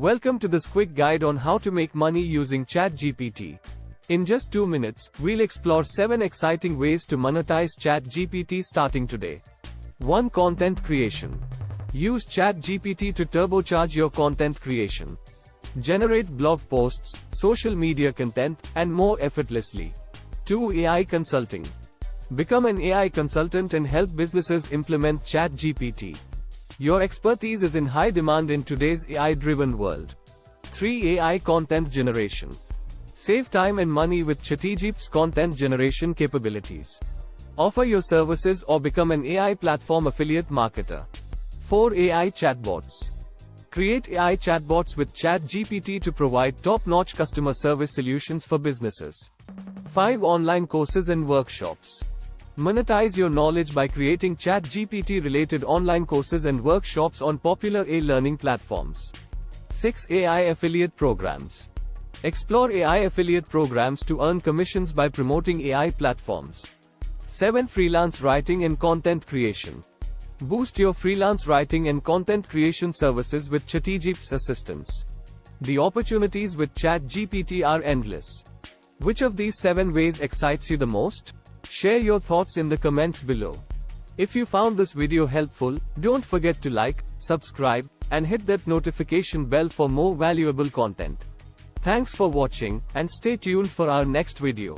Welcome to this quick guide on how to make money using ChatGPT. In just 2 minutes, we'll explore 7 exciting ways to monetize ChatGPT starting today. 1. Content creation. Use ChatGPT to turbocharge your content creation. Generate blog posts, social media content, and more effortlessly. 2. AI consulting. Become an AI consultant and help businesses implement ChatGPT. Your expertise is in high demand in today's AI-driven world. 3. AI content generation. Save time and money with ChatGPT's content generation capabilities. Offer your services or become an AI platform affiliate marketer. 4. AI chatbots. Create AI chatbots with ChatGPT to provide top-notch customer service solutions for businesses. 5. Online courses and workshops. Monetize your knowledge by creating ChatGPT-related online courses and workshops on popular e-learning platforms. 6. AI affiliate programs. Explore AI affiliate programs to earn commissions by promoting AI platforms. 7. Freelance writing and content creation. Boost your freelance writing and content creation services with ChatGPT's assistance. The opportunities with ChatGPT are endless. Which of these 7 ways excites you the most? Share your thoughts in the comments below. If you found this video helpful, don't forget to like, subscribe, and hit that notification bell for more valuable content. Thanks for watching, and stay tuned for our next video.